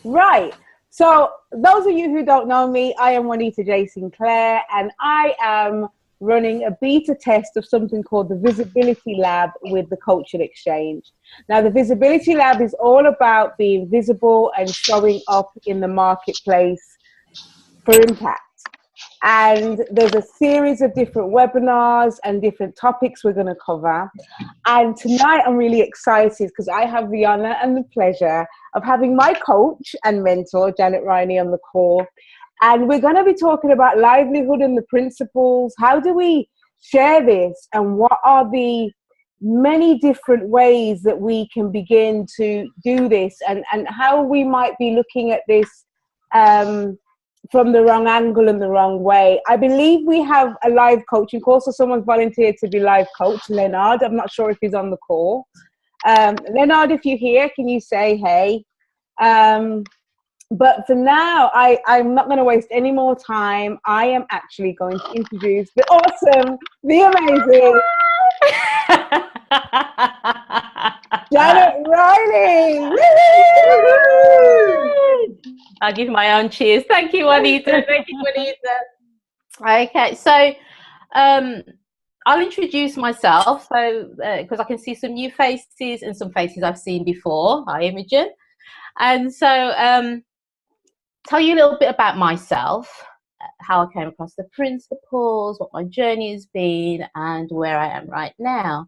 Right. So, those of you who don't know me, I am Juanita J. Sinclair, and I am running a beta test of something called the Visibility Lab with the Coaching Exchange. Now, the Visibility Lab is all about being visible and showing up in the marketplace for impact. And there's a series of different webinars and different topics we're going to cover. And tonight I'm really excited because I have the honor and the pleasure of having my coach and mentor, Janet Rhynie, on the call. And we're going to be talking about livelihood and the principles. How do we share this? And what are the many different ways that we can begin to do this? And how we might be looking at this from the wrong angle and the wrong way. I believe we have a live coaching course, so someone's volunteered to be live coach, Leonard. I'm not sure if he's on the call. Leonard, if you're here, can you say hey? But for now, I'm not going to waste any more time. I am actually going to introduce the awesome, the amazing Janet Rhynie. I'll give my own cheers. Thank you, Juanita. Thank you, Juanita. Okay, so I'll introduce myself, so because I can see some new faces and some faces I've seen before. Hi, Imogen. And so tell you a little bit about myself, how I came across the principles, what my journey has been, and where I am right now.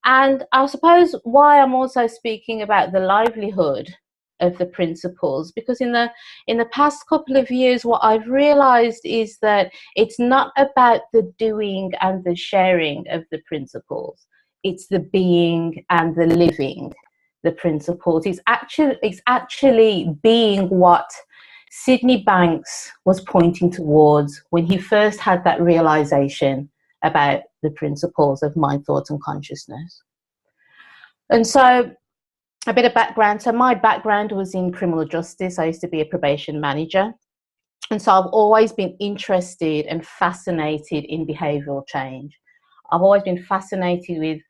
And I suppose why I'm also speaking about the livelihood of the principles, because in the past couple of years, what I've realized is that it's not about the doing and the sharing of the principles. It's the being and the living the principles. It's actually being what Sydney Banks was pointing towards when he first had that realization about the principles of mind, thought, and consciousness. And so a bit of background. So my background was in criminal justice. I used to be a probation manager. And so I've always been interested and fascinated in behavioral change. I've always been fascinated with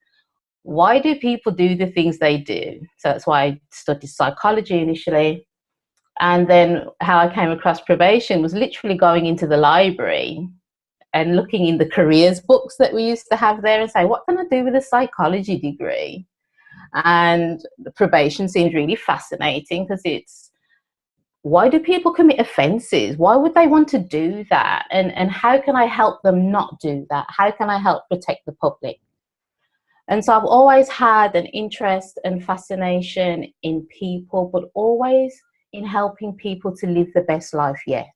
why do people do the things they do? So that's why I studied psychology initially. And then how I came across probation was literally going into the library and looking in the careers books that we used to have there and say, what can I do with a psychology degree? And the probation seemed really fascinating because it's, why do people commit offences? Why would they want to do that? And how can I help them not do that? How can I help protect the public? And so I've always had an interest and fascination in people, but always in helping people to live the best life yet.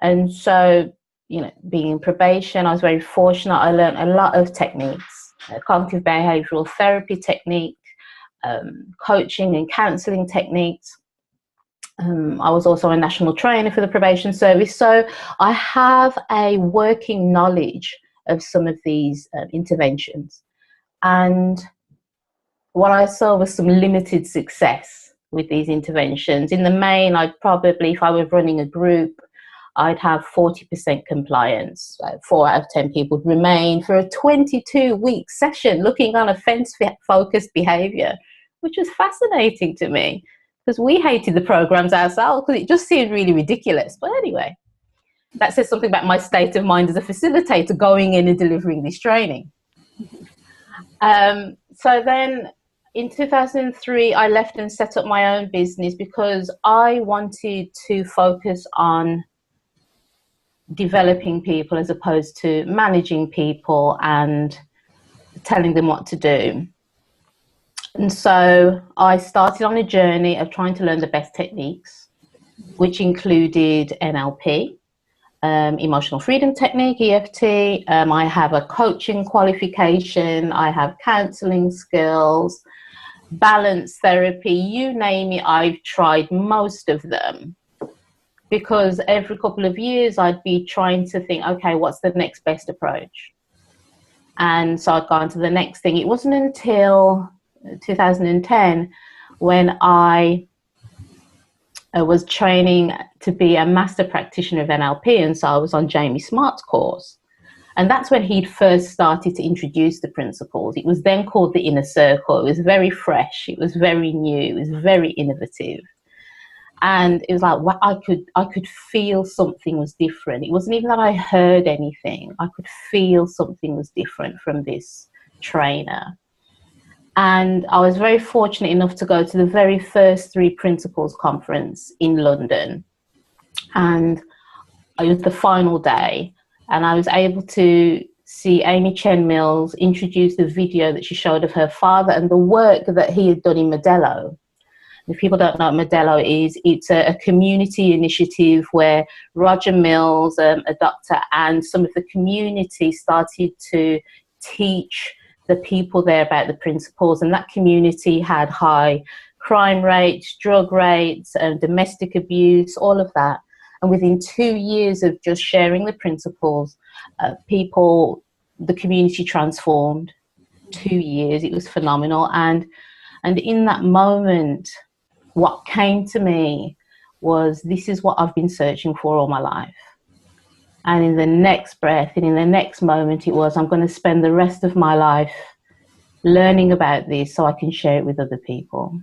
And so, you know, being in probation, I was very fortunate. I learned a lot of techniques. Cognitive behavioral therapy technique, coaching and counselling techniques. I was also a national trainer for the probation service, so I have a working knowledge of some of these interventions. And what I saw was some limited success with these interventions. In the main, I'd probably, if I were running a group, I'd have 40% compliance. 4 out of 10 people would remain for a 22-week session looking on offence-focused behaviour, which was fascinating to me because we hated the programs ourselves because it just seemed really ridiculous. But anyway, that says something about my state of mind as a facilitator going in and delivering this training. So then in 2003, I left and set up my own business because I wanted to focus on developing people as opposed to managing people and telling them what to do. And so I started on a journey of trying to learn the best techniques, which included NLP, emotional freedom technique, EFT. I have a coaching qualification. I have counseling skills, balance therapy, you name it, I've tried most of them. Because every couple of years I'd be trying to think, okay, what's the next best approach? And so I'd go on to the next thing. It wasn't until 2010 when I was training to be a master practitioner of NLP, and so I was on Jamie Smart's course. And that's when he'd first started to introduce the principles. It was then called the Inner Circle. It was very fresh. It was very new. It was very innovative. And it was like, well, I could feel something was different. It wasn't even that I heard anything. I could feel something was different from this trainer. And I was very fortunate enough to go to the very first 3 Principles conference in London. And it was the final day. And I was able to see Amy Chen Mills introduce the video that she showed of her father and the work that he had done in Modelo. If people don't know what Modelo is, it's a community initiative where Roger Mills, a doctor, and some of the community started to teach the people there about the principles. And that community had high crime rates, drug rates, domestic abuse, all of that. And within 2 years of just sharing the principles, the community transformed. 2 years, it was phenomenal. And in that moment, what came to me was, this is what I've been searching for all my life. And in the next breath and in the next moment, it was, I'm going to spend the rest of my life learning about this so I can share it with other people.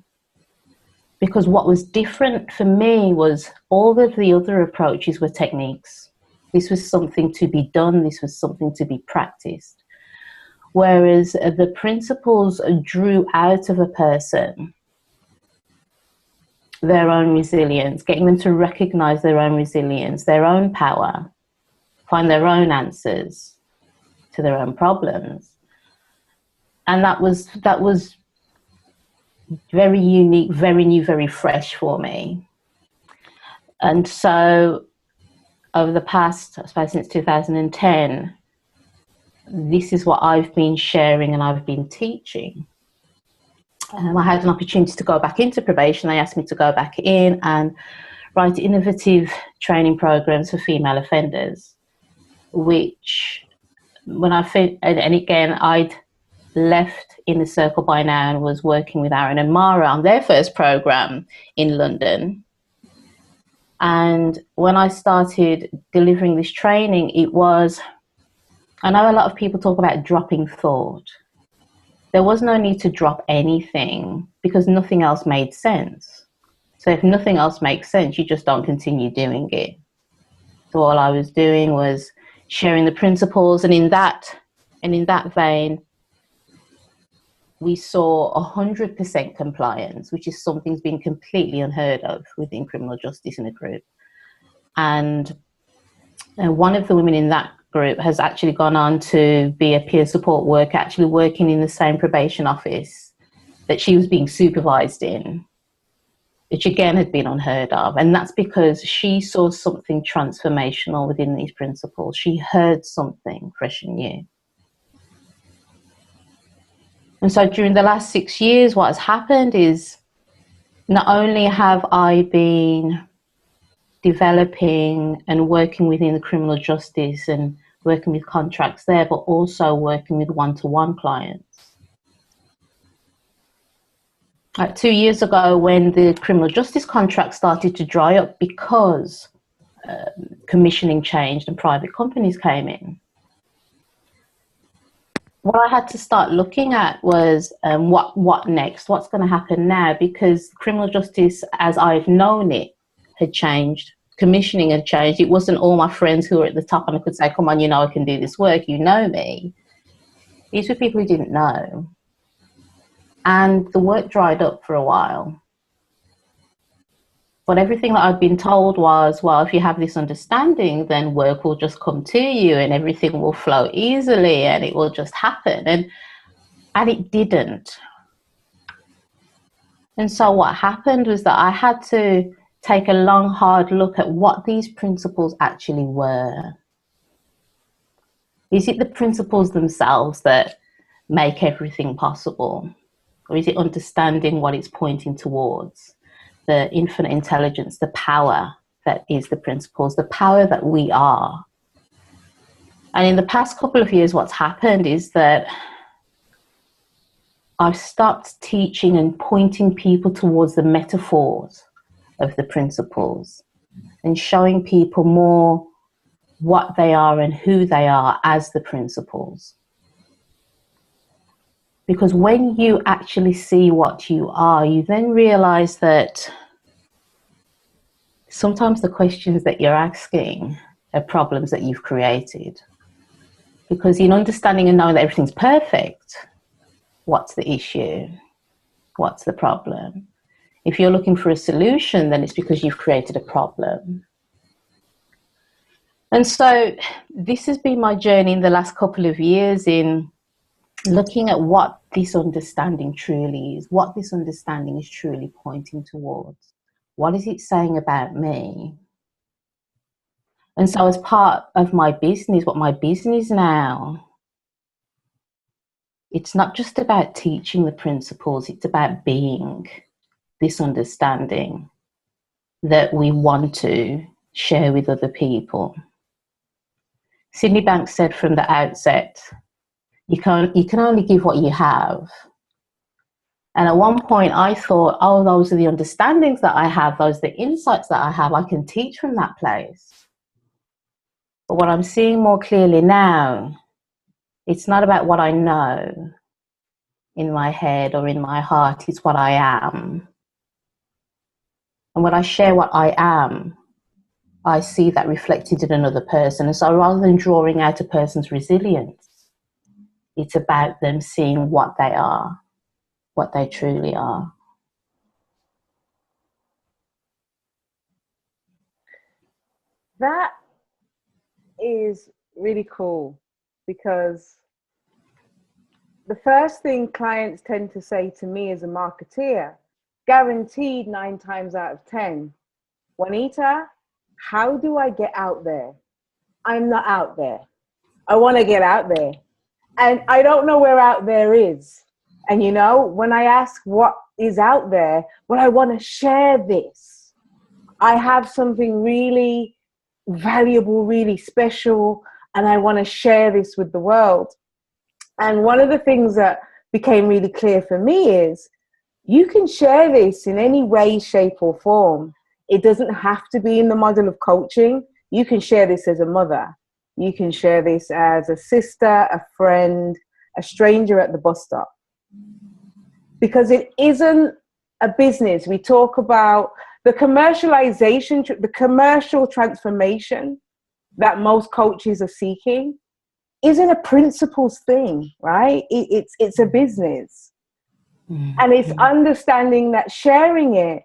Because what was different for me was all of the other approaches were techniques. This was something to be done. This was something to be practiced. Whereas the principles drew out of a person their own resilience, getting them to recognize their own resilience, their own power, find their own answers to their own problems. And that was very unique, very new, very fresh for me. And so over the past, I suppose since 2010, this is what I've been sharing and I've been teaching. I had an opportunity to go back into probation. They asked me to go back in and write innovative training programs for female offenders, which when and again, I'd left Inner Circle by now and was working with Aaron and Mara on their first program in London. And when I started delivering this training, it was, I know a lot of people talk about dropping thought. There was no need to drop anything because nothing else made sense. So if nothing else makes sense, you just don't continue doing it. So all I was doing was sharing the principles, and in that vein, we saw 100% compliance, which is something's been completely unheard of within criminal justice in a group. And one of the women in that group has actually gone on to be a peer support worker, actually working in the same probation office that she was being supervised in, which again had been unheard of. And that's because she saw something transformational within these principles. She heard something fresh and new. And so during the last 6 years, what has happened is not only have I been developing and working within the criminal justice and working with contracts there, but also working with one-to-one clients. 2 years ago, when the criminal justice contract started to dry up because commissioning changed and private companies came in, what I had to start looking at was what next? What's going to happen now? Because criminal justice, as I've known it, had changed. Commissioning had changed. It wasn't all my friends who were at the top and I could say, come on, you know I can do this work, you know me. These were people who didn't know. And the work dried up for a while. But everything that I'd been told was, well, if you have this understanding, then work will just come to you and everything will flow easily and it will just happen. And it didn't. And so what happened was that I had to take a long, hard look at what these principles actually were. Is it the principles themselves that make everything possible? Or is it understanding what it's pointing towards? The infinite intelligence, the power that is the principles, the power that we are. And in the past couple of years, what's happened is that I've stopped teaching and pointing people towards the metaphors of the principles and showing people more what they are and who they are as the principles. Because when you actually see what you are, you then realize that sometimes the questions that you're asking are problems that you've created. Because in understanding and knowing that everything's perfect, what's the issue? What's the problem? If you're looking for a solution, then it's because you've created a problem. And so this has been my journey in the last couple of years in looking at what this understanding truly is, what this understanding is truly pointing towards. What is it saying about me? And so as part of my business, what my business now, it's not just about teaching the principles, it's about being this understanding that we want to share with other people. Sydney Banks said from the outset, you can only give what you have. And at one point I thought, oh, those are the understandings that I have, those are the insights that I have, I can teach from that place. But what I'm seeing more clearly now, it's not about what I know in my head or in my heart, it's what I am. And when I share what I am, I see that reflected in another person. And so rather than drawing out a person's resilience, it's about them seeing what they are, what they truly are. That is really cool, because the first thing clients tend to say to me as a marketeer, guaranteed 9 times out of 10, Juanita, how do I get out there? I'm not out there. I want to get out there. And I don't know where out there is. And you know, when I ask what is out there, well, I want to share this. I have something really valuable, really special, and I want to share this with the world. And one of the things that became really clear for me is you can share this in any way, shape, or form. It doesn't have to be in the model of coaching. You can share this as a mother. You can share this as a sister, a friend, a stranger at the bus stop. Because it isn't a business. We talk about the commercialization, the commercial transformation that most coaches are seeking isn't a principles thing, right? It's a business. Mm-hmm. And it's understanding that sharing it,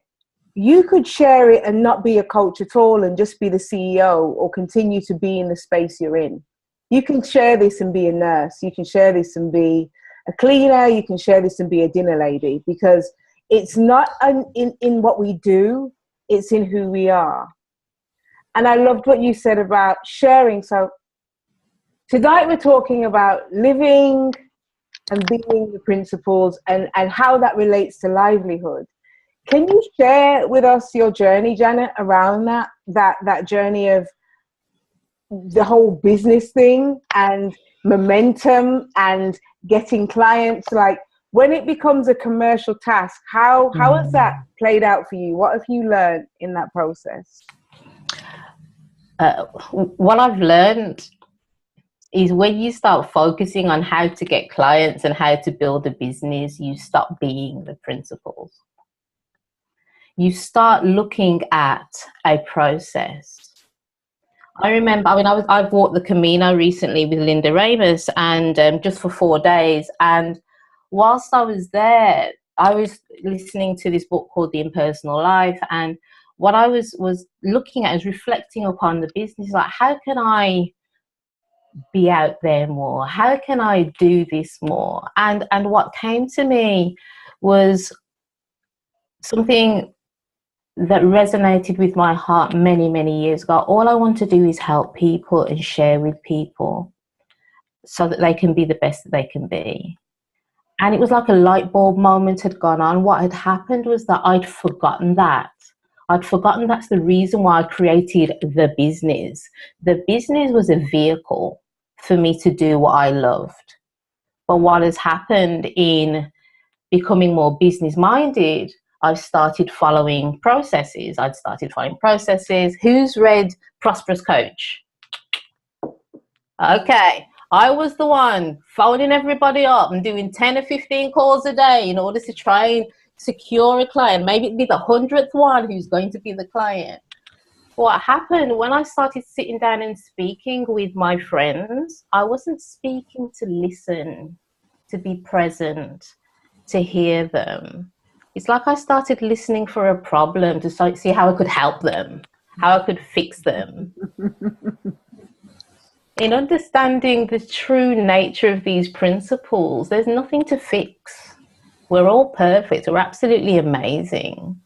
you could share it and not be a coach at all and just be the CEO or continue to be in the space you're in. You can share this and be a nurse. You can share this and be a cleaner. You can share this and be a dinner lady, because it's not in what we do, it's in who we are. And I loved what you said about sharing. So tonight we're talking about living and being the principles and how that relates to livelihood. Can you share with us your journey, Janet, around that journey of the whole business thing and momentum and getting clients? Like, when it becomes a commercial task, how has that played out for you? What have you learned in that process? What I've learned is when you start focusing on how to get clients and how to build a business, you stop being the principles. You start looking at a process. I remember, I've walked the Camino recently with Linda Ramus, and just for 4 days. And whilst I was there, I was listening to this book called The Impersonal Life. And what I was looking at is reflecting upon the business, like, how can I be out there more? How can I do this more? And what came to me was something that resonated with my heart many, many years ago. All I want to do is help people and share with people so that they can be the best that they can be. And it was like a light bulb moment had gone on. What had happened was that I'd forgotten that. I'd forgotten that's the reason why I created the business. The business was a vehicle for me to do what I loved. But what has happened in becoming more business minded, I've started following processes. Who's read Prosperous Coach? Okay. I was the one phoning everybody up and doing 10 or 15 calls a day in order to try and secure a client. Maybe it'd be the 100th one who's going to be the client. what happened when I started sitting down and speaking with my friends, I wasn't speaking to listen, to be present, to hear them. It's like I started listening for a problem to see how I could help them, how I could fix them. In understanding the true nature of these principles, there's nothing to fix. We're all perfect. We're absolutely amazing.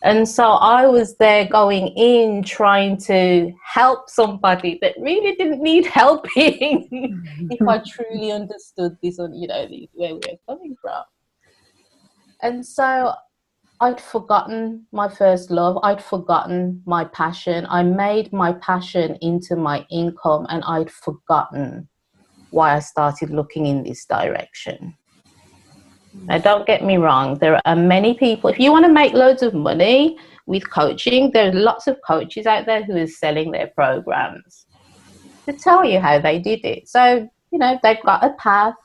And so I was there going in trying to help somebody that really didn't need helping if I truly understood this, where we were coming from. And so I'd forgotten my first love. I'd forgotten my passion. I made my passion into my income, and I'd forgotten why I started looking in this direction. Now, don't get me wrong. There are many people, if you want to make loads of money with coaching, there are lots of coaches out there who are selling their programs to tell you how they did it. So, they've got a path.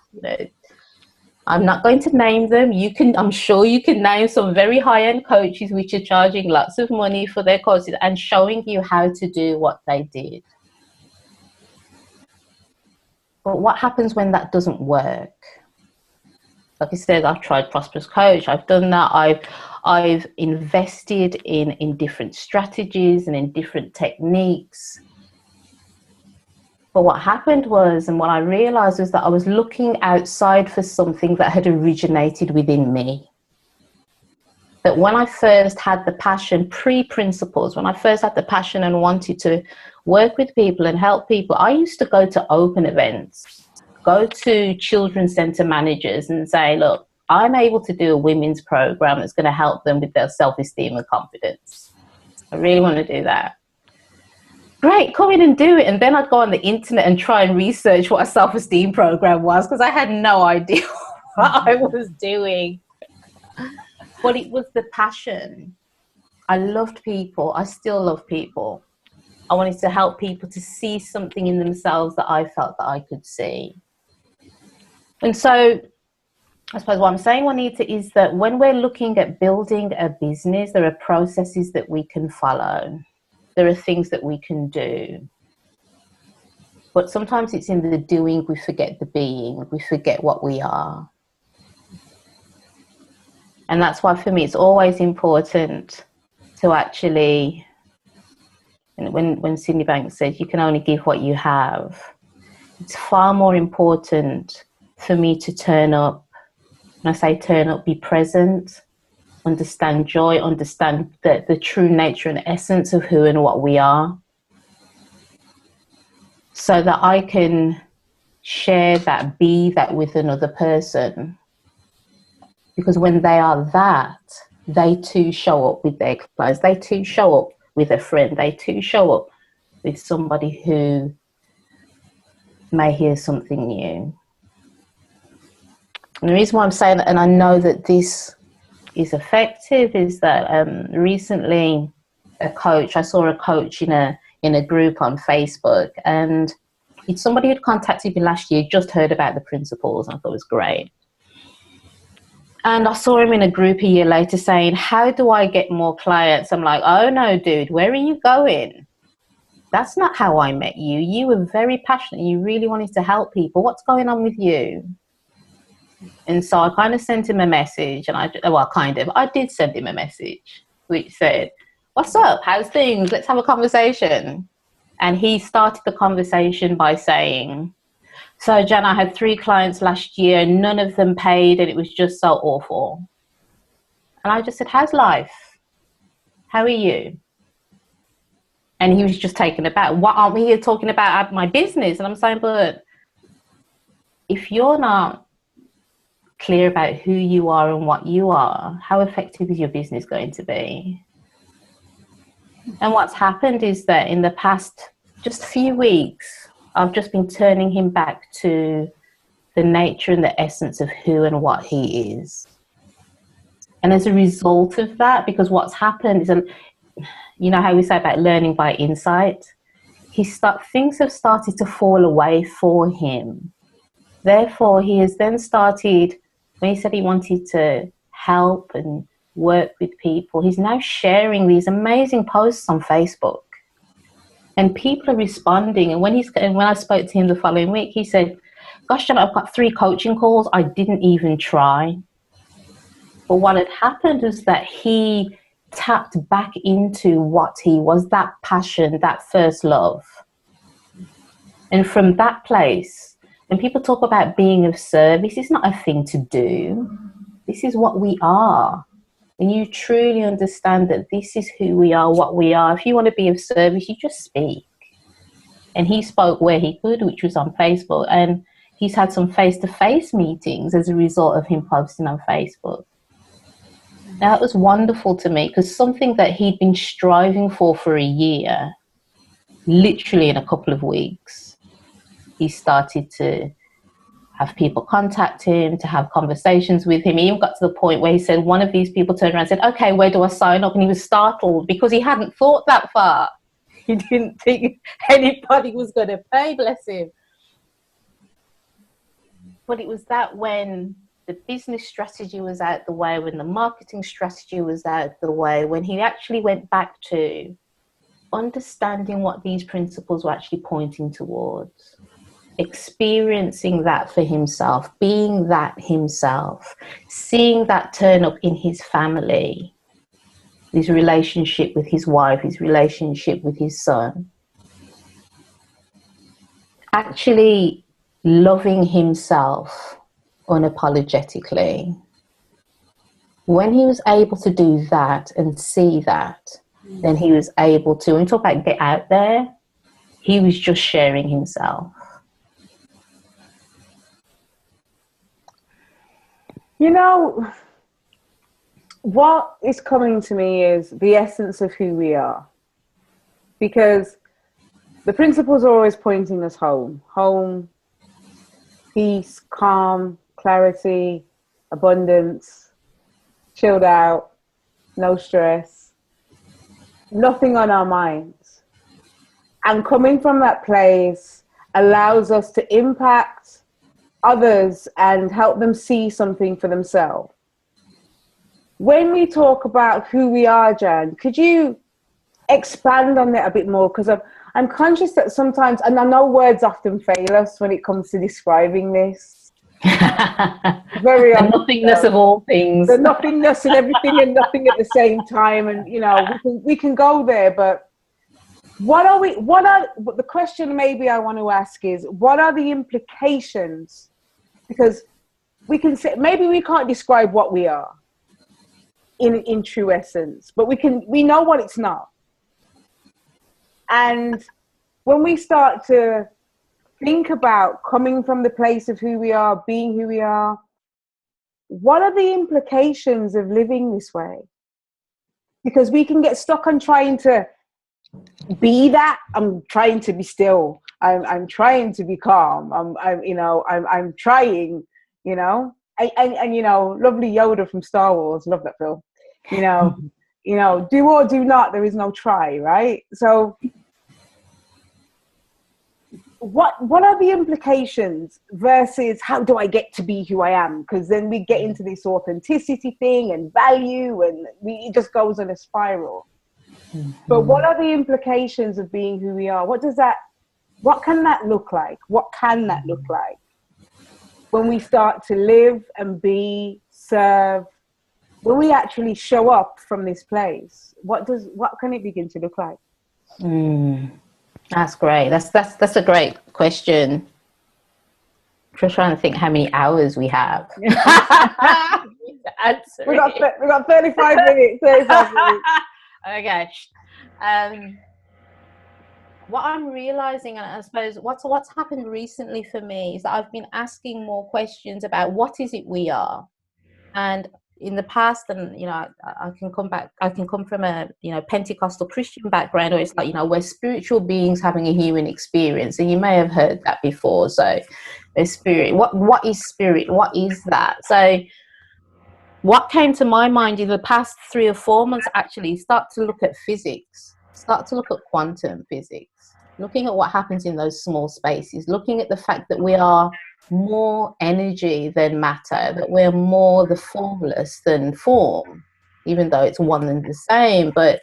I'm not going to name them. I'm sure you can name some very high-end coaches which are charging lots of money for their courses and showing you how to do what they did. But what happens when that doesn't work? Like I said, I've tried Prosperous Coach. I've done that. I've invested in different strategies and in different techniques. But what happened was, and what I realized was that I was looking outside for something that had originated within me. That when I first had the passion, pre-principles, when I first had the passion and wanted to work with people and help people, I used to go to open events, go to children's centre managers and say, look, I'm able to do a women's program that's going to help them with their self-esteem and confidence. I really want to do that. Great, come in and do it. And then I'd go on the internet and try and research what a self-esteem program was, because I had no idea what I was doing. But it was the passion. I loved people. I still love people. I wanted to help people to see something in themselves that I felt that I could see. And so I suppose what I'm saying, Juanita, is that when we're looking at building a business, there are processes that we can follow. There are things that we can do. But sometimes it's in the doing we forget the being. We forget what we are. And that's why for me it's always important to actually, when Sydney Banks says you can only give what you have, it's far more important for me to turn up. When I say turn up, be present, understand joy, understand the true nature and essence of who and what we are, so that I can share that, be that with another person. Because when they are that, they too show up with their clients, they too show up with a friend, they too show up with somebody who may hear something new. And the reason why I'm saying that, and I know that this is effective, is that recently I saw a coach in a group on Facebook, and it's somebody who'd contacted me last year, just heard about the principles, and I thought it was great. And I saw him in a group a year later saying, how do I get more clients? I'm like, oh no, dude, where are you going? That's not how I met you. You were very passionate. You really wanted to help people. What's going on with you? And so I kind of sent him a message, and I did send him a message which said, what's up? How's things? Let's have a conversation. And he started the conversation by saying, so Jan, I had 3 clients last year, none of them paid, and it was just so awful. And I just said, how's life? How are you? And he was just taken aback. What, aren't we here talking about my business? And I'm saying, but if you're not clear about who you are and what you are, how effective is your business going to be? And what's happened is that in the past just few weeks, I've just been turning him back to the nature and the essence of who and what he is. And as a result of that, because what's happened is, you know how we say about learning by insight, things have started to fall away for him. Therefore, he has then started, when he said he wanted to help and work with people. He's now sharing these amazing posts on Facebook, and people are responding. And when I spoke to him the following week, he said, "Gosh, Jan, I've got 3 coaching calls. I didn't even try." But what had happened was that he tapped back into what he was, that passion, that first love. And from that place, when people talk about being of service, it's not a thing to do. This is what we are. When you truly understand that this is who we are, what we are, if you want to be of service, you just speak. And he spoke where he could, which was on Facebook. And he's had some face-to-face meetings as a result of him posting on Facebook. Now, that was wonderful to me, because something that he'd been striving for a year, literally in a couple of weeks, he started to have people contact him, to have conversations with him. He even got to the point where he said, one of these people turned around and said, "Okay, where do I sign up?" And he was startled because he hadn't thought that far. He didn't think anybody was going to pay, bless him. But it was that when the business strategy was out the way, when the marketing strategy was out the way, when he actually went back to understanding what these principles were actually pointing towards, experiencing that for himself, being that himself, seeing that turn up in his family, his relationship with his wife, his relationship with his son, actually loving himself unapologetically. When he was able to do that and see that, then he was able to, when we talk about get out there, he was just sharing himself. You know, what is coming to me is the essence of who we are. Because the principles are always pointing us home. Home, peace, calm, clarity, abundance, chilled out, no stress, nothing on our minds. And coming from that place allows us to impact others and help them see something for themselves. When we talk about who we are, Jan, could you expand on that a bit more? Because I'm conscious that sometimes, and I know words often fail us when it comes to describing this. Very often, the nothingness of all things. The nothingness and everything and nothing at the same time. And, you know, we can go there, but the question maybe I want to ask is, what are the implications? Because we can say, maybe we can't describe what we are in true essence, but we know what it's not. And when we start to think about coming from the place of who we are, being who we are, what are the implications of living this way? Because we can get stuck on trying to be that. I'm trying to be still. I'm trying to be calm. I'm trying, you know, and you know, lovely Yoda from Star Wars. Love that film. You know, do or do not. There is no try, right? So, what are the implications versus how do I get to be who I am? Because then we get into this authenticity thing and value, and it just goes in a spiral. Mm-hmm. But what are the implications of being who we are? What can that look like? What can that look like when we start to live and be, serve, when we actually show up from this place? What can it begin to look like? That's great. That's a great question. Just trying to think how many hours we have. we got 35 minutes. 35 minutes. Okay. What I'm realizing, and I suppose what's happened recently for me, is that I've been asking more questions about what is it we are. And in the past, and you know, I can come from a, you know, Pentecostal Christian background, or it's like, you know, we're spiritual beings having a human experience, and you may have heard that before. So a spirit, what is spirit? What is that? So what came to my mind in the past 3 or 4 months, actually, start to look at physics, start to look at quantum physics, looking at what happens in those small spaces, looking at the fact that we are more energy than matter, that we're more the formless than form. even though it's one and the same, but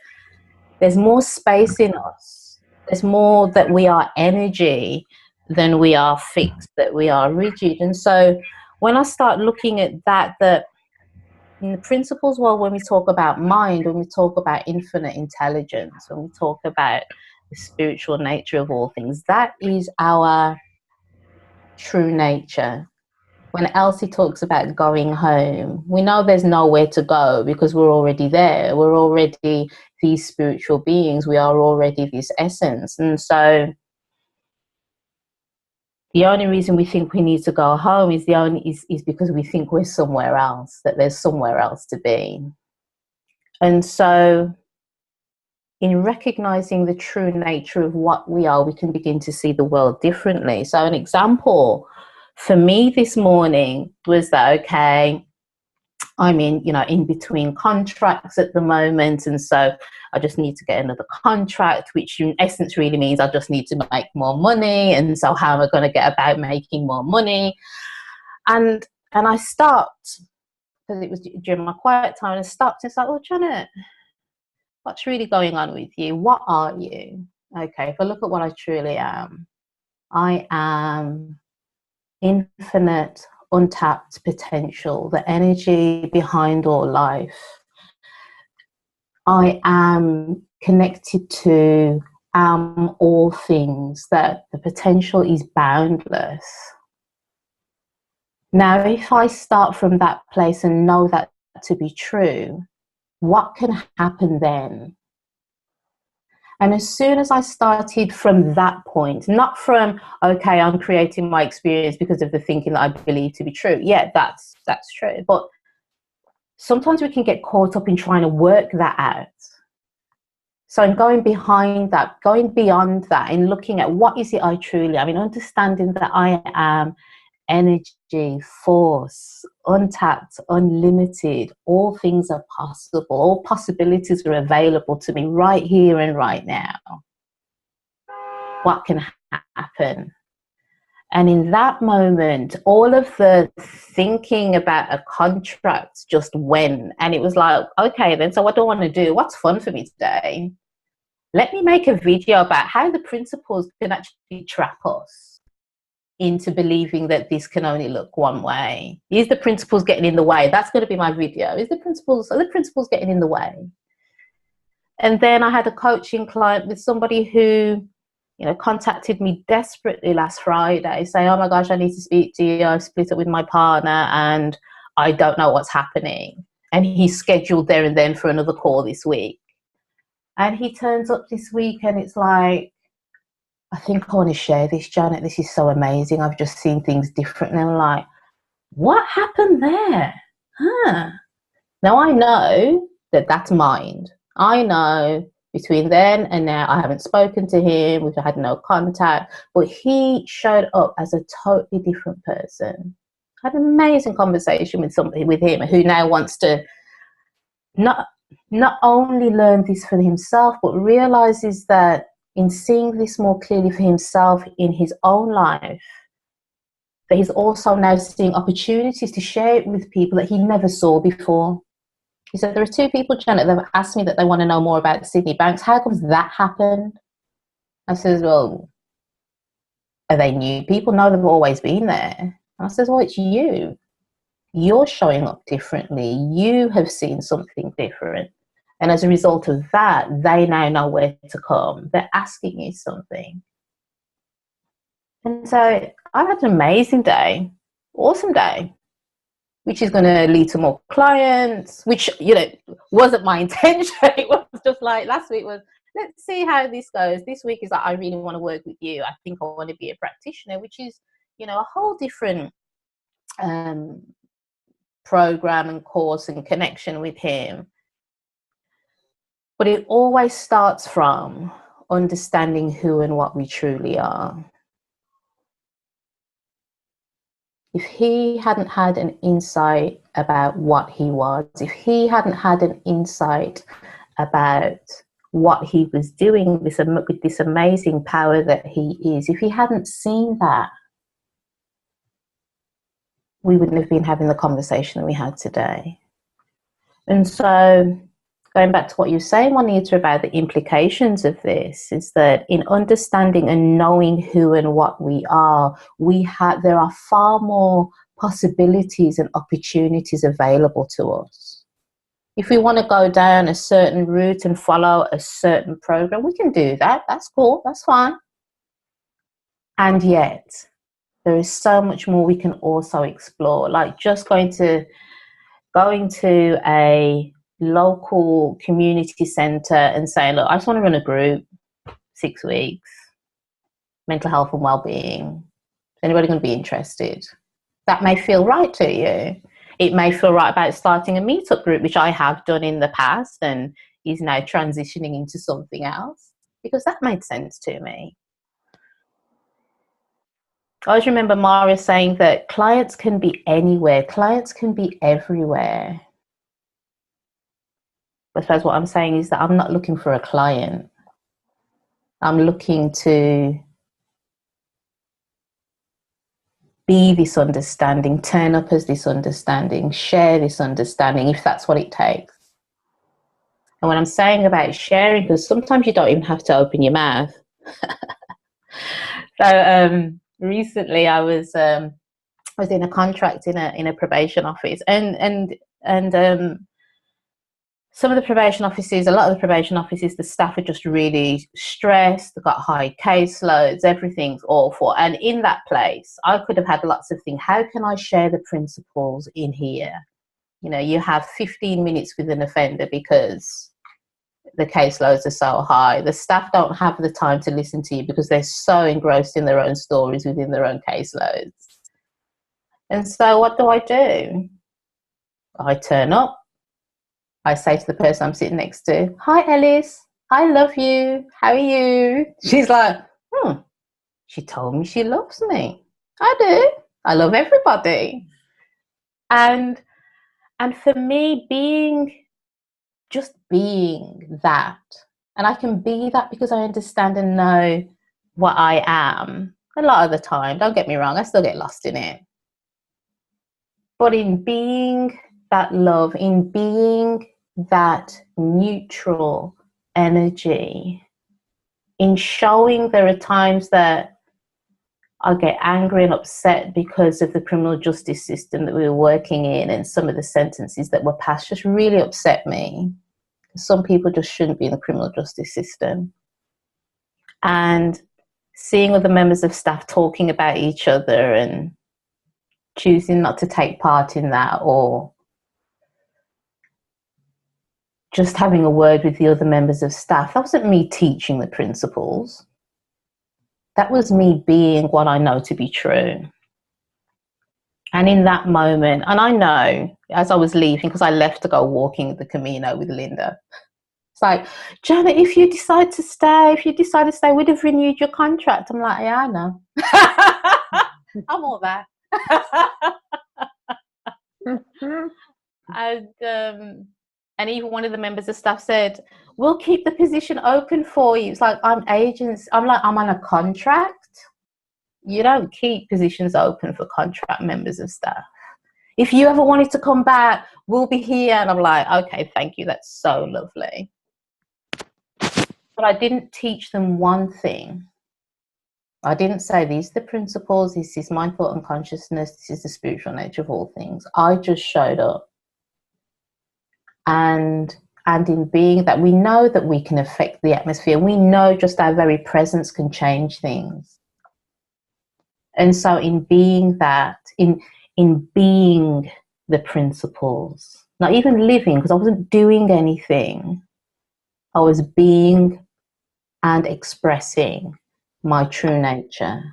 there's more space in us. There's more that we are energy than we are fixed, that we are rigid. And so when I start looking at that in the principles, well, when we talk about mind, when we talk about infinite intelligence, when we talk about the spiritual nature of all things, that is our true nature. When Elsie talks about going home, we know there's nowhere to go because we're already there. We're already these spiritual beings. We are already this essence. And so the only reason we think we need to go home is because we think we're somewhere else, that there's somewhere else to be. And so in recognizing the true nature of what we are, we can begin to see the world differently. So an example for me this morning was that, okay, I'm in between contracts at the moment, and so I just need to get another contract, which in essence really means I just need to make more money. And so how am I going to get about making more money? And I stopped, because it was during my quiet time, and I stopped and it's like, well, Janet, what's really going on with you? What are you? Okay, if I look at what I truly am, I am infinite, untapped potential, the energy behind all life. I am connected to all things, that the potential is boundless. Now, if I start from that place and know that to be true, what can happen then? And as soon as I started from that point, not from, okay, I'm creating my experience because of the thinking that I believe to be true. Yeah, that's true. But sometimes we can get caught up in trying to work that out. So in going behind that, going beyond that, and looking at what is it I truly am, understanding that I am energy, force, untapped, unlimited, all things are possible, all possibilities are available to me right here and right now. What can happen? And in that moment, all of the thinking about a contract just went, and it was like, okay, then, so what do I want to do? What's fun for me today? Let me make a video about how the principles can actually trap us into believing that this can only look one way. Is the principles getting in the way? That's going to be my video. Are the principles getting in the way? And then I had a coaching client with somebody who, contacted me desperately last Friday, saying, oh my gosh, I need to speak to you. I've split up with my partner and I don't know what's happening. And he's scheduled there and then for another call this week. And he turns up this week and it's like, I think I want to share this, Janet. This is so amazing. I've just seen things differently. I'm like, what happened there? Now I know that that's mind. I know between then and now I haven't spoken to him. We've had no contact. But he showed up as a totally different person. I had an amazing conversation with him who now wants to not only learn this for himself, but realizes that in seeing this more clearly for himself in his own life, that he's also now seeing opportunities to share it with people that he never saw before. He said, there are two people, Janet, that have asked me that they want to know more about Sydney Banks. How comes that happened? I says, well, are they new people? No, they've always been there. And I says, well, it's you. You're showing up differently. You have seen something different. And as a result of that, they now know where to come. They're asking you something. And so I've had an amazing day, awesome day, which is going to lead to more clients, which, wasn't my intention. It was just like last week was, let's see how this goes. This week is like, I really want to work with you. I think I want to be a practitioner, which is, a whole different program and course and connection with him. But it always starts from understanding who and what we truly are. If he hadn't had an insight about what he was, if he hadn't had an insight about what he was doing with this amazing power that he is, if he hadn't seen that, we wouldn't have been having the conversation that we had today. And so going back to what you're saying, Juanita, about the implications of this is that in understanding and knowing who and what we are, there are far more possibilities and opportunities available to us. If we want to go down a certain route and follow a certain program, we can do that. That's cool. That's fine. And yet, there is so much more we can also explore. Like just going to a local community centre and saying, look, I just want to run a group, 6 weeks, mental health and well-being. Is anybody going to be interested? That may feel right to you. It may feel right about starting a meetup group, which I have done in the past and is now transitioning into something else, because that made sense to me. I always remember Mara saying that clients can be anywhere, clients can be everywhere. But I suppose what I'm saying is that I'm not looking for a client. I'm looking to be this understanding, turn up as this understanding, share this understanding, if that's what it takes. And when I'm saying about sharing, because sometimes you don't even have to open your mouth. So recently I was in a contract in a probation office, and some of the probation offices, a lot of the probation offices, the staff are just really stressed. They've got high caseloads, everything's awful. And in that place, I could have had lots of things. How can I share the principles in here? You know, you have 15 minutes with an offender because the caseloads are so high. The staff don't have the time to listen to you because they're so engrossed in their own stories within their own caseloads. And so what do? I turn up. I say to the person I'm sitting next to, hi, Ellis, I love you. How are you? She's like, she told me she loves me. I do. I love everybody. And for me, being that, and I can be that because I understand and know what I am. A lot of the time, don't get me wrong, I still get lost in it. But in being that love, in being that neutral energy, in showing there are times that I get angry and upset because of the criminal justice system that we were working in, and some of the sentences that were passed just really upset me. Some people just shouldn't be in the criminal justice system. And seeing other members of staff talking about each other and choosing not to take part in that, or just having a word with the other members of staff, that wasn't me teaching the principles. That was me being what I know to be true. And in that moment, and I know as I was leaving, because I left to go walking the Camino with Linda, it's like, Janet, if you decide to stay, we'd have renewed your contract. I'm like, yeah, I know. I'm all that. And even one of the members of staff said, we'll keep the position open for you. It's like, I'm on a contract. You don't keep positions open for contract members of staff. If you ever wanted to come back, we'll be here. And I'm like, okay, thank you. That's so lovely. But I didn't teach them one thing. I didn't say, these are the principles, this is my thought and consciousness, this is the spiritual nature of all things. I just showed up. And in being that, we know that we can affect the atmosphere. We know just our very presence can change things. And so in being that, in being the principles, not even living, because I wasn't doing anything, I was being and expressing my true nature.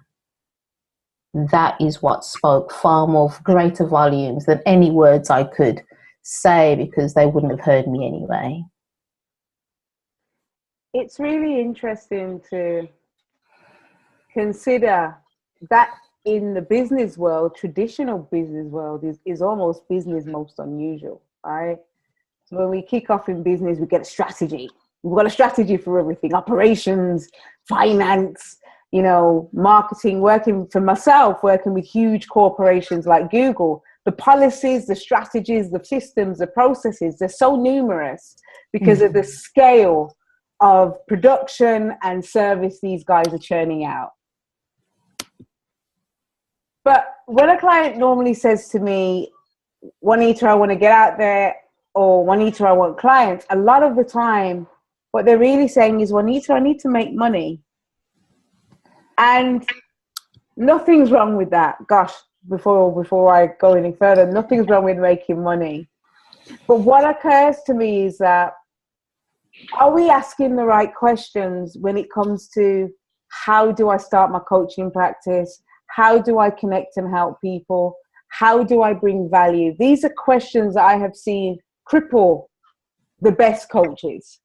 That is what spoke far more greater volumes than any words I could say, because they wouldn't have heard me anyway. It's really interesting to consider that in the business world, traditional business world is almost business most unusual, right? So when we kick off in business, we get a strategy. We've got a strategy for everything: operations, finance, marketing. Working for myself, working with huge corporations like Google, the policies, the strategies, the systems, the processes, they're so numerous because of the scale of production and service these guys are churning out. But when a client normally says to me, Juanita, I want to get out there, or Juanita, I want clients, a lot of the time, what they're really saying is, Juanita, I need to make money. And nothing's wrong with that. Gosh, before I go any further, nothing's wrong with making money. But what occurs to me is that, are we asking the right questions when it comes to how do I start my coaching practice? How do I connect and help people? How do I bring value? These are questions that I have seen cripple the best coaches,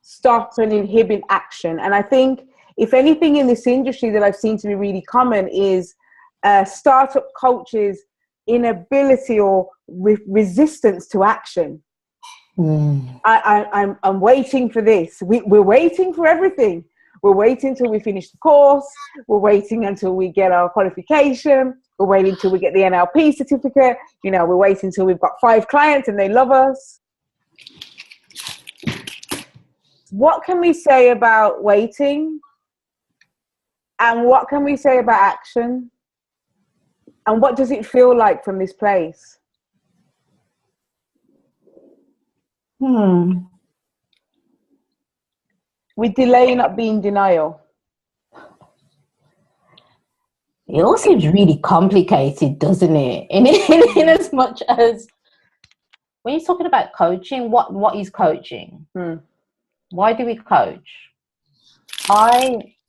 stop and inhibit action. And I think if anything in this industry that I've seen to be really common is startup coaches' inability or resistance to action. I'm waiting for this. We're waiting for everything. We're waiting until we finish the course. We're waiting until we get our qualification. We're waiting until we get the NLP certificate. You know, we're waiting until we've got 5 clients and they love us. What can we say about waiting? And what can we say about action? And what does it feel like from this place? With delay not being denial. It all seems really complicated, doesn't it? In as much as when you're talking about coaching, what is coaching? Why do we coach?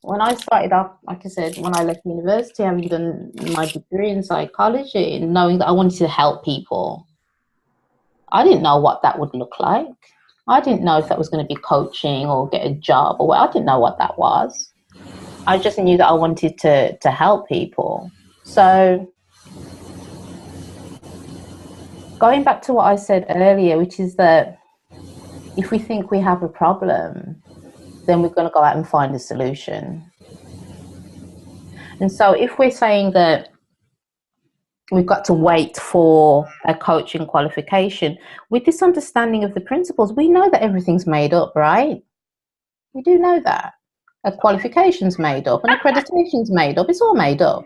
When I started off, like I said, when I left university, having done my degree in psychology and knowing that I wanted to help people, I didn't know what that would look like. I didn't know if that was going to be coaching or get a job or what. I didn't know what that was. I just knew that I wanted to help people. So going back to what I said earlier, which is that if we think we have a problem, then we're going to go out and find a solution. And so if we're saying that we've got to wait for a coaching qualification, with this understanding of the principles, we know that everything's made up, right? We do know that. A qualification's made up, an accreditation's made up, it's all made up.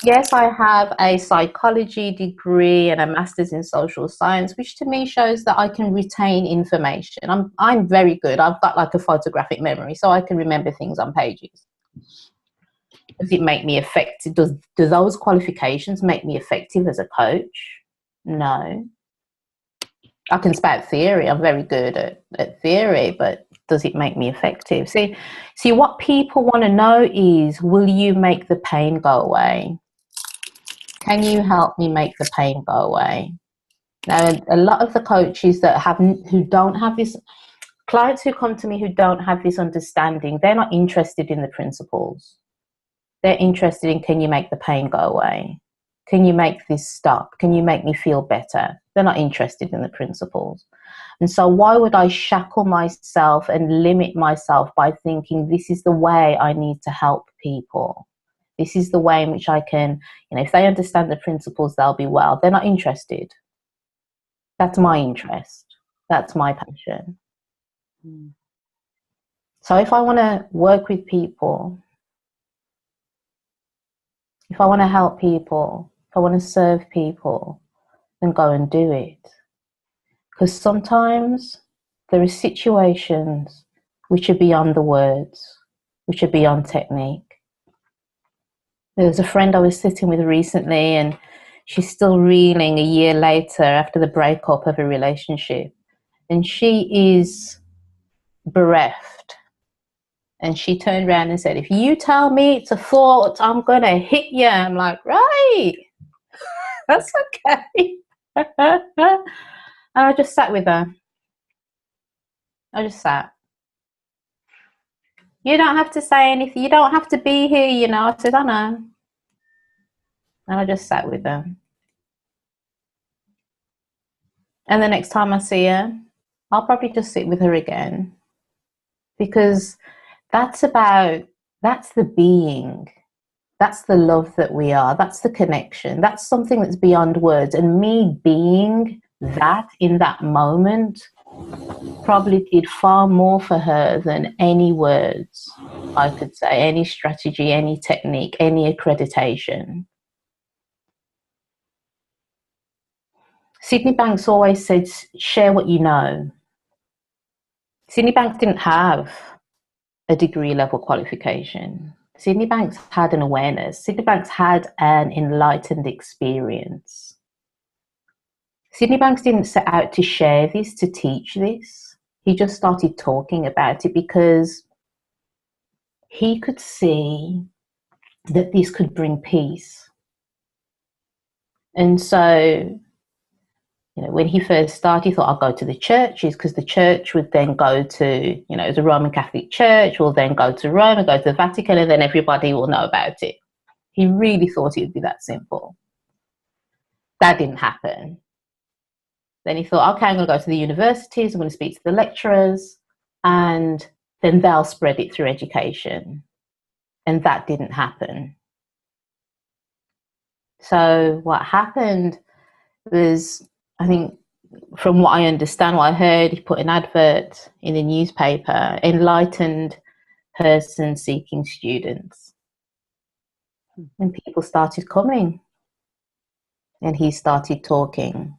Yes, I have a psychology degree and a master's in social science, which to me shows that I can retain information. I'm very good. I've got like a photographic memory, so I can remember things on pages. Does it make me effective? Do those qualifications make me effective as a coach? No. I can spout theory. I'm very good at theory, but does it make me effective? See, what people want to know is, will you make the pain go away? Can you help me make the pain go away? Now, a lot of the coaches who don't have this, clients who come to me who don't have this understanding, they're not interested in the principles. They're interested in, can you make the pain go away? Can you make this stop? Can you make me feel better? They're not interested in the principles. And so why would I shackle myself and limit myself by thinking this is the way I need to help people? This is the way in which I can, if they understand the principles, they'll be well. They're not interested. That's my interest. That's my passion. So if I want to work with people, if I want to help people, if I want to serve people, then go and do it. Because sometimes there are situations which are beyond the words, which are beyond technique. There was a friend I was sitting with recently, and she's still reeling a year later after the breakup of a relationship. And she is bereft. And she turned around and said, if you tell me it's a thought, I'm going to hit you. I'm like, right, that's okay. And I just sat with her. I just sat. You don't have to say anything. You don't have to be here, I said, I know. And I just sat with her. And the next time I see her, I'll probably just sit with her again. Because that's the being. That's the love that we are. That's the connection. That's something that's beyond words. And me being that in that moment probably did far more for her than any words I could say, any strategy, any technique, any accreditation. Sydney Banks always said, share what you know. Sydney Banks didn't have a degree level qualification. Sydney Banks had an awareness. Sydney Banks had an enlightened experience. Sydney Banks didn't set out to share this, to teach this. He just started talking about it because he could see that this could bring peace. And so, you know, when he first started, he thought, I'll go to the churches, because the church would then go to, you know, the Roman Catholic Church will then go to Rome and go to the Vatican, and then everybody will know about it. He really thought it would be that simple. That didn't happen. Then he thought, okay, I'm going to go to the universities, I'm going to speak to the lecturers, and then they'll spread it through education. And that didn't happen. So what happened was, I think, from what I understand, what I heard, he put an advert in the newspaper, enlightened person seeking students. And people started coming. And he started talking.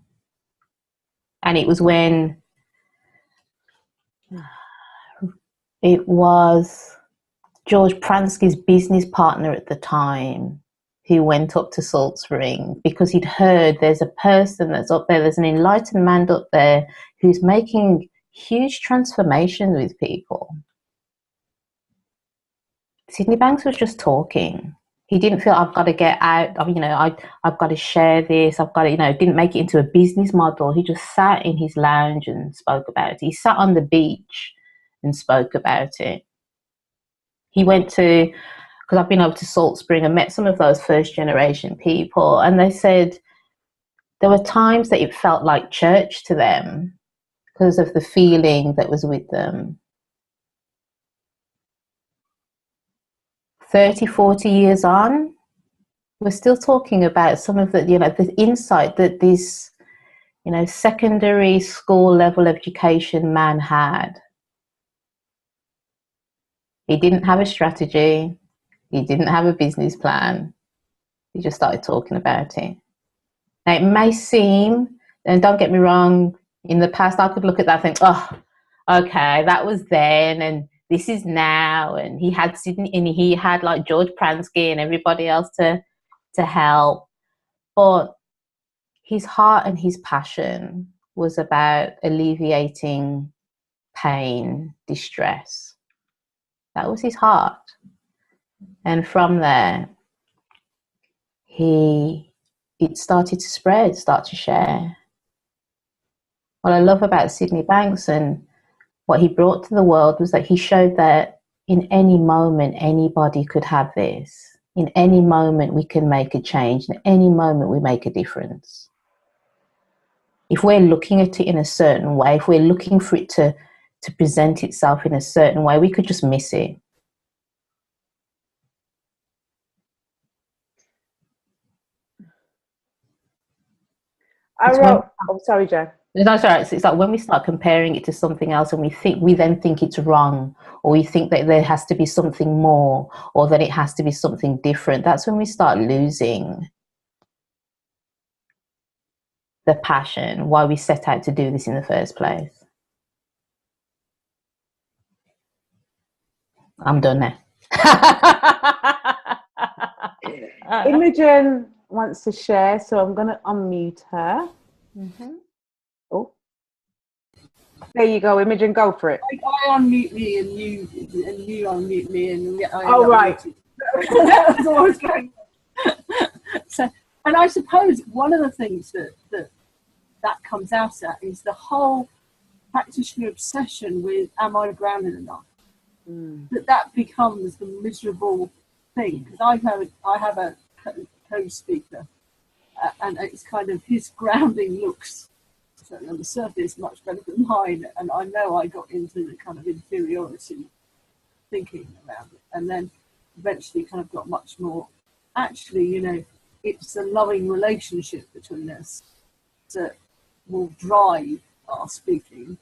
And it was when it was George Pransky's business partner at the time who went up to Salt Spring, because he'd heard there's a person that's up there, there's an enlightened man up there who's making huge transformation with people. Sydney Banks was just talking. He didn't feel, I've got to get out, you know, I've got to share this, I've got to, you know, didn't make it into a business model. He just sat in his lounge and spoke about it. He sat on the beach and spoke about it. He went to, because I've been over to Salt Spring and met some of those first generation people, and they said there were times that it felt like church to them because of the feeling that was with them. 30, 40 years on, we're still talking about some of the, you know, the insight that this, you know, secondary school level education man had. He didn't have a strategy. He didn't have a business plan. He just started talking about it. Now, it may seem, and don't get me wrong, in the past I could look at that and think, oh, okay, that was then and this is now. And he had Sydney, and he had like George Pransky and everybody else to help. But his heart and his passion was about alleviating pain, distress. That was his heart. And from there, it started to spread, start to share. What I love about Sydney Banks and what he brought to the world was that he showed that in any moment, anybody could have this. In any moment, we can make a change. In any moment, we make a difference. If we're looking at it in a certain way, if we're looking for it to present itself in a certain way, we could just miss it. Oh, sorry, Jo. No, sorry. It's like when we start comparing it to something else, and we then think it's wrong, or we think that there has to be something more, or that it has to be something different. That's when we start losing the passion, why we set out to do this in the first place. I'm done now. Imogen wants to share, so I'm going to unmute her. Mm-hmm. Oh, there you go, Imogen. Go for it. I unmute me and you unmute me and right. That's what I was going. So, and I suppose one of the things that comes out at is the whole practitioner obsession with, am I grounded enough? That becomes the miserable thing, because I have a co-speaker, and it's kind of his grounding looks certainly on the surface much better than mine, and I know I got into the kind of inferiority thinking around it, and then eventually kind of got much more actually, you know, it's a loving relationship between us that will drive our speaking,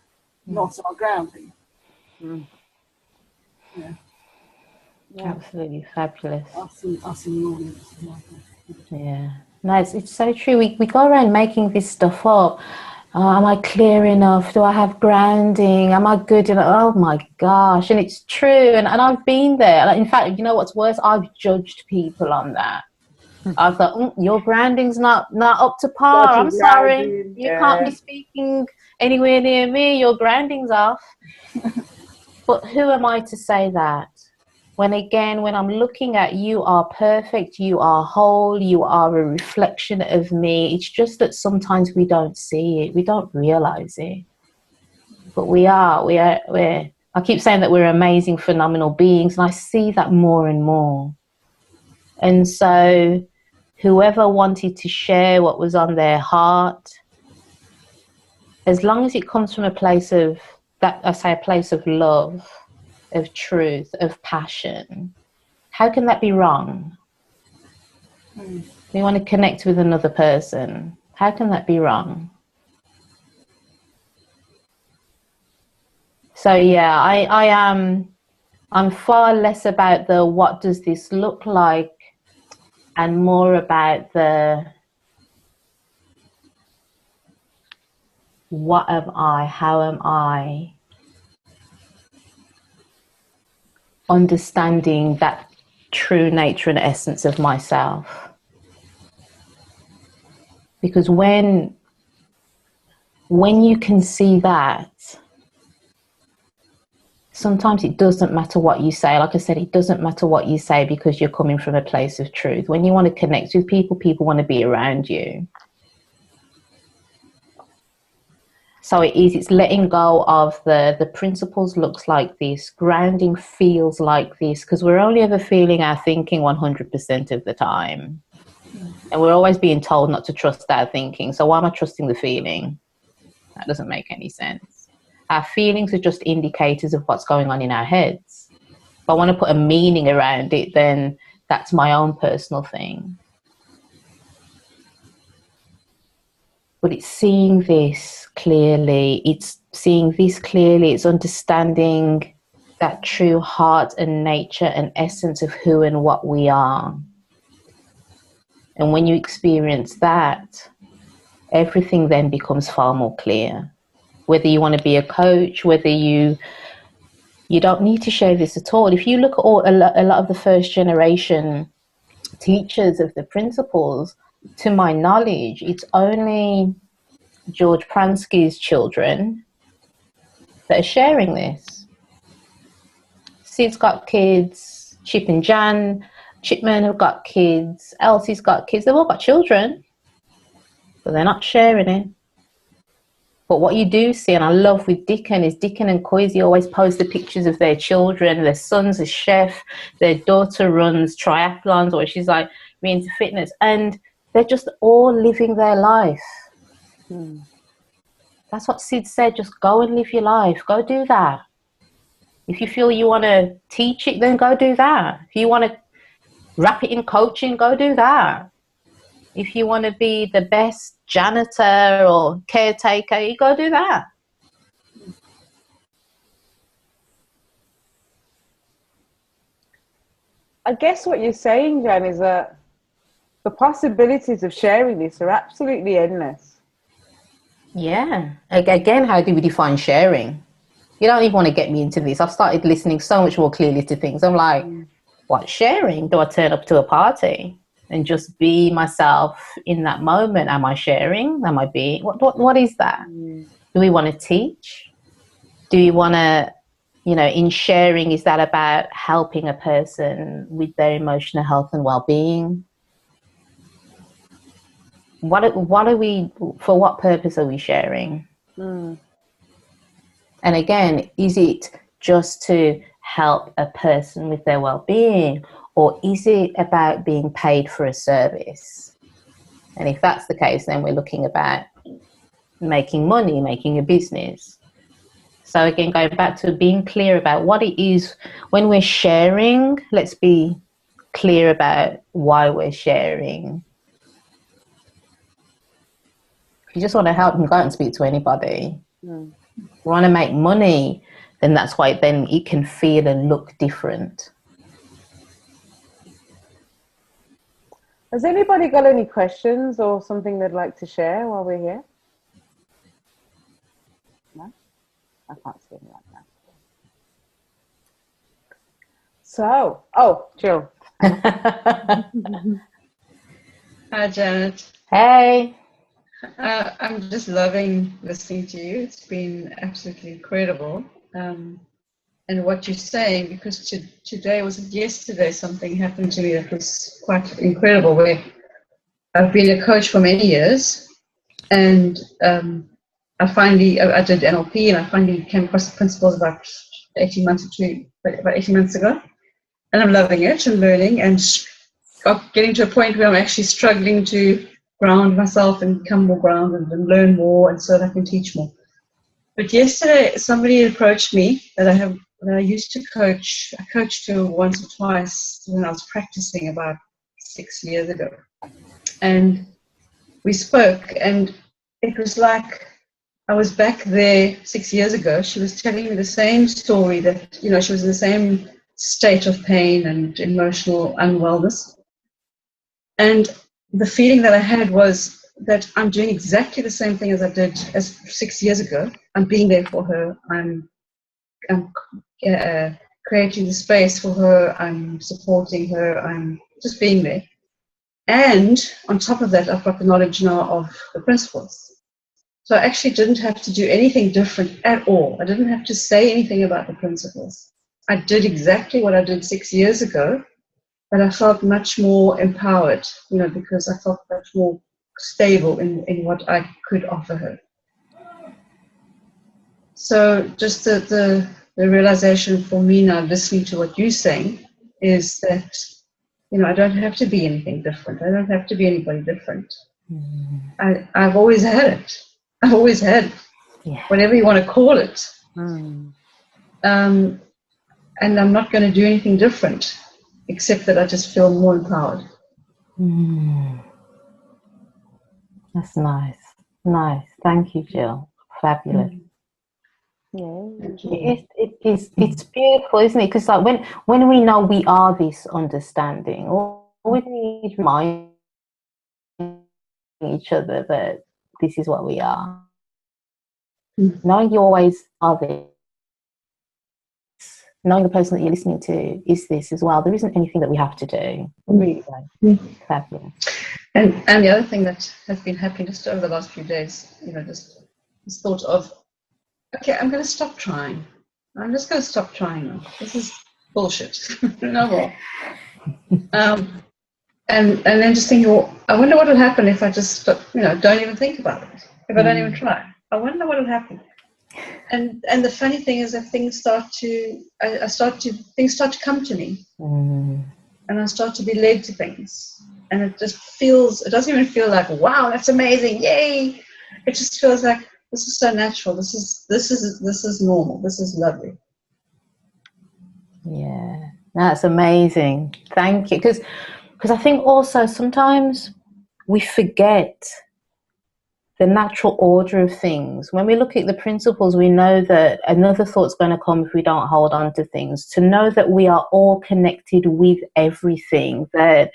not our grounding. Mm. Yeah. Absolutely fabulous. Us in the audience. Yeah. No, it's so true. We go around making this stuff up. Oh, am I clear enough? Do I have grounding? Am I good enough? Oh my gosh. And it's true. And I've been there. Like, in fact, you know what's worse? I've judged people on that. I thought, your grounding's not up to par. I'm sorry. You can't be speaking anywhere near me. Your grounding's off. But who am I to say that? When I'm looking at you are perfect, you are whole, you are a reflection of me. It's just that sometimes we don't see it. We don't realize it. But we're, I keep saying that we're amazing, phenomenal beings. And I see that more and more. And so whoever wanted to share what was on their heart, as long as it comes from a place of that, I say a place of love, of truth, of passion, how can that be wrong? We want to connect with another person. How can that be wrong? So yeah, I'm far less about the what does this look like and more about the what am I, how am I, understanding that true nature and essence of myself. Because when you can see that, sometimes it doesn't matter what you say. Like I said, it doesn't matter what you say because you're coming from a place of truth. When you want to connect with people, people want to be around you. So it's letting go of the principles looks like this, grounding feels like this, because we're only ever feeling our thinking 100% of the time. And we're always being told not to trust our thinking. So why am I trusting the feeling? That doesn't make any sense. Our feelings are just indicators of what's going on in our heads. If I want to put a meaning around it, then that's my own personal thing. But it's seeing this clearly. It's seeing this clearly. It's understanding that true heart and nature and essence of who and what we are. And when you experience that, everything then becomes far more clear. Whether you want to be a coach, whether you don't need to share this at all. If you look at a lot of the first generation teachers of the principles, to my knowledge, it's only George Pransky's children that are sharing this. Sid's got kids, Chip and Jan, Chipman have got kids, Elsie's got kids, they've all got children, but they're not sharing it. But what you do see, and I love with Dickon, is Dickon and Coisy always post the pictures of their children. Their son's a chef, their daughter runs triathlons, or she's like me into fitness, and they're just all living their life. That's what Sid said, just go and live your life. Go do that. If you feel you want to teach it, then go do that. If you want to wrap it in coaching, go do that. If you want to be the best janitor or caretaker, you go do that. I guess what you're saying, Jan, is that the possibilities of sharing this are absolutely endless. Yeah. Again, how do we define sharing? You don't even want to get me into this. I've started listening so much more clearly to things. I'm like, what, sharing? Do I turn up to a party and just be myself in that moment? Am I sharing? Am I being? What is that? Do we want to teach? Do we want to, in sharing, is that about helping a person with their emotional health and well-being? What are we, for what purpose are we sharing? And again, is it just to help a person with their well-being, or is it about being paid for a service? And if that's the case, then we're looking about making money, making a business. So again, going back to being clear about what it is when we're sharing, let's be clear about why we're sharing. If you just want to help them, go out and speak to anybody. If you want to make money, then that's why then it can feel and look different. Has anybody got any questions or something they'd like to share while we're here? No? I can't see any right now. So, oh, Jill. Hi, Janet. Hey. I'm just loving listening to you. It's been absolutely incredible. And what you're saying, because today, was it yesterday, something happened to me that was quite incredible, where I've been a coach for many years, and I did NLP, and I finally came across the principles about 18 months ago, and I'm loving it and learning, and getting to a point where I'm actually struggling to ground myself and become more grounded and learn more, and so that I can teach more. But yesterday, somebody approached me that I used to coach. I coached her once or twice when I was practicing about 6 years ago. And we spoke, and it was like I was back there 6 years ago. She was telling me the same story, that, she was in the same state of pain and emotional unwellness. And the feeling that I had was that I'm doing exactly the same thing as I did 6 years ago. I'm being there for her. I'm creating the space for her. I'm supporting her. I'm just being there. And on top of that, I've got the knowledge now of the principles. So I actually didn't have to do anything different at all. I didn't have to say anything about the principles. I did exactly what I did 6 years ago, but I felt much more empowered, because I felt much more stable in what I could offer her. So just the realization for me now, listening to what you're saying, is that, I don't have to be anything different. I don't have to be anybody different. I've always had it. I've always had, whatever you want to call it. And I'm not going to do anything different, except that I just feel more empowered. That's nice. Nice. Thank you, Jill. Fabulous. It's beautiful, isn't it? Because like when we know we are this understanding, all we need to remind each other that this is what we are. Knowing you always are this, knowing the person that you're listening to is this as well. There isn't anything that we have to do. Really fabulous. And the other thing that has been happening just over the last few days, just this thought of, okay, I'm going to stop trying. I'm just going to stop trying now. This is bullshit. No more. And then just thinking, well, I wonder what will happen if I just stop, don't even think about it. If I don't even try, I wonder what will happen. And the funny thing is that things start to come to me, and I start to be led to things, and it doesn't even feel like, wow, that's amazing, yay! It just feels like, this is so natural. This is normal. This is lovely. Yeah, that's amazing. Thank you. Because I think also sometimes we forget the natural order of things. When we look at the principles, we know that another thought's going to come if we don't hold on to things. To know that we are all connected with everything, that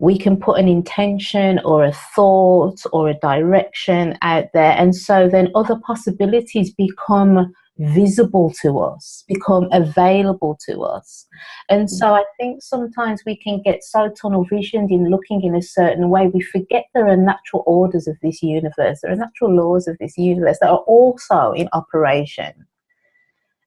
we can put an intention or a thought or a direction out there, and so then other possibilities become visible to us, become available to us. And so I think sometimes we can get so tunnel visioned in looking in a certain way, we forget there are natural orders of this universe, there are natural laws of this universe that are also in operation.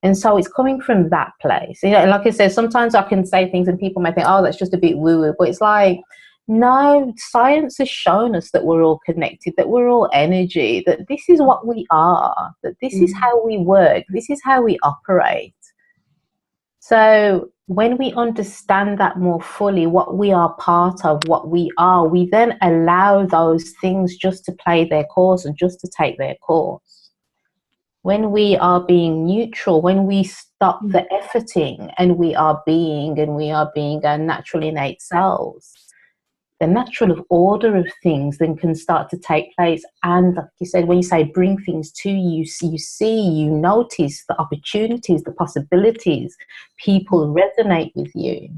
And so it's coming from that place. Like I said, sometimes I can say things and people may think, oh, that's just a bit woo-woo. But it's like, no, science has shown us that we're all connected, that we're all energy, that this is what we are, that this is how we work, this is how we operate. So when we understand that more fully, what we are part of, what we are, we then allow those things just to play their course and just to take their course. when we are being neutral, when we stop the efforting and we are being our natural innate selves, the natural order of things then can start to take place. And like you said, when you say bring things to you, you see, you notice the opportunities, the possibilities, people resonate with you.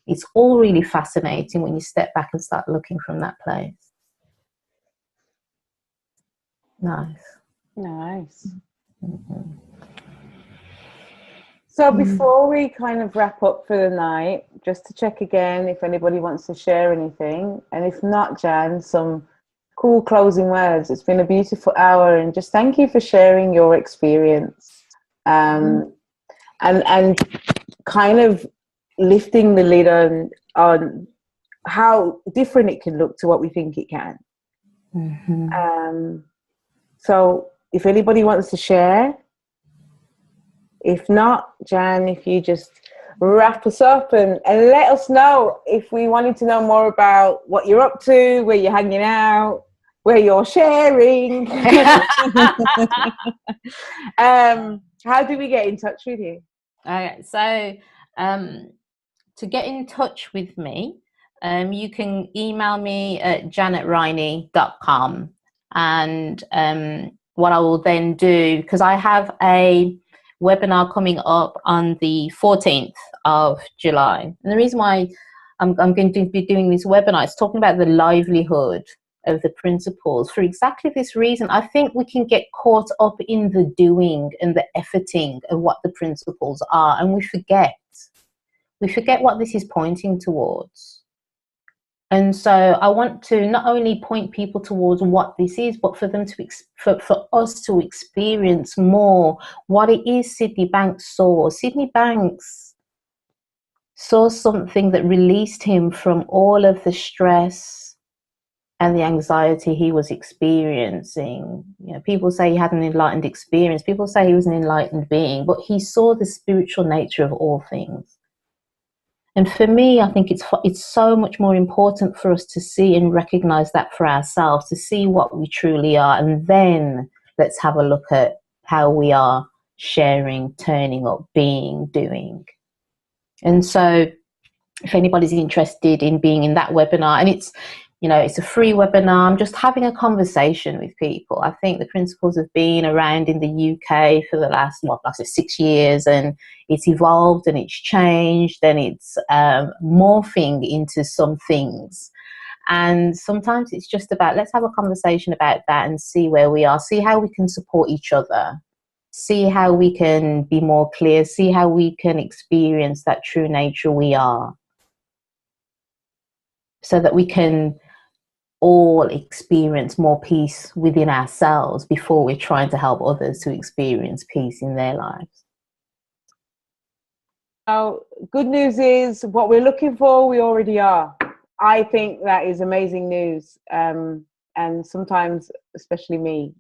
It's all really fascinating when you step back and start looking from that place. Nice. Mm-hmm. So before we kind of wrap up for the night, just to check again if anybody wants to share anything, and if not, Jan, some cool closing words. It's been a beautiful hour, and just thank you for sharing your experience, and kind of lifting the lid on how different it can look to what we think it can. Mm-hmm. So if anybody wants to share. If not, Jan, if you just wrap us up and let us know if we wanted to know more about what you're up to, where you're hanging out, where you're sharing. How do we get in touch with you? Okay, so to get in touch with me, you can email me at jan@rhynie.com, and what I will then do, because I have a webinar coming up on the 14th of July. And the reason why I'm going to be doing this webinar is talking about the livelihood of the principles for exactly this reason. I think we can get caught up in the doing and the efforting of what the principles are, and we forget what this is pointing towards. And so I want to not only point people towards what this is, but for them to for us to experience more what it is Sydney Banks saw. Sydney Banks saw something that released him from all of the stress and the anxiety he was experiencing. You know, people say he had an enlightened experience. People say he was an enlightened being, but he saw the spiritual nature of all things. And for me, I think it's so much more important for us to see and recognize that for ourselves, to see what we truly are. And then let's have a look at how we are sharing, turning up, being, doing. And so if anybody's interested in being in that webinar, and it's a free webinar, I'm just having a conversation with people. I think the principles have been around in the UK for the last, 6 years, and it's evolved and it's changed and it's morphing into some things. And sometimes it's just about, let's have a conversation about that and see where we are, see how we can support each other, see how we can be more clear, see how we can experience that true nature we are, so that we can all experience more peace within ourselves before we're trying to help others to experience peace in their lives. Now, good news is what we're looking for, we already are. I think that is amazing news. And sometimes, especially me,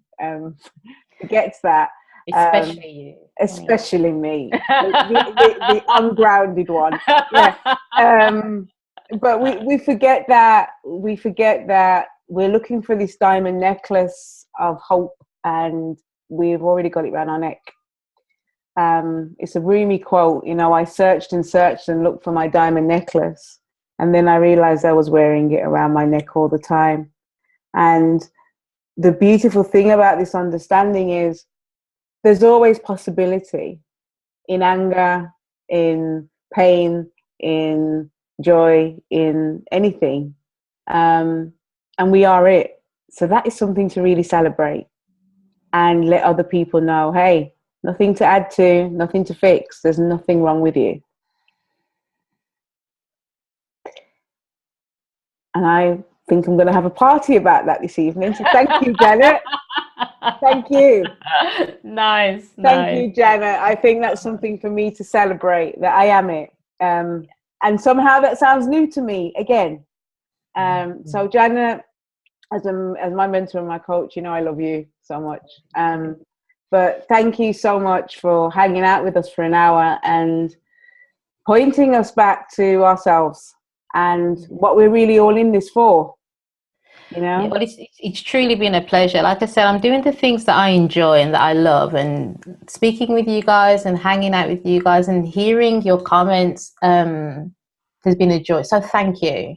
forgets that. Especially you. Especially me, the ungrounded one. Yeah. But we forget that we're looking for this diamond necklace of hope, and we've already got it around our neck. It's a Rhynie quote. I searched and searched and looked for my diamond necklace, and then I realized I was wearing it around my neck all the time. And the beautiful thing about this understanding is there's always possibility in anger, in pain, in joy, in anything, and we are it. So that is something to really celebrate and let other people know, hey, nothing to add to, nothing to fix, there's nothing wrong with you. And I think I'm going to have a party about that this evening, so thank you, Janet. Thank you. Nice. Thank you, Janet. I think that's something for me to celebrate, that I am it. And somehow that sounds new to me again. So Janet, as my mentor and my coach, I love you so much. But thank you so much for hanging out with us for an hour and pointing us back to ourselves and what we're really all in this for. you know. Yeah, well, it's truly been a pleasure. Like I said, I'm doing the things that I enjoy and that I love, and speaking with you guys and hanging out with you guys and hearing your comments has been a joy. So thank you.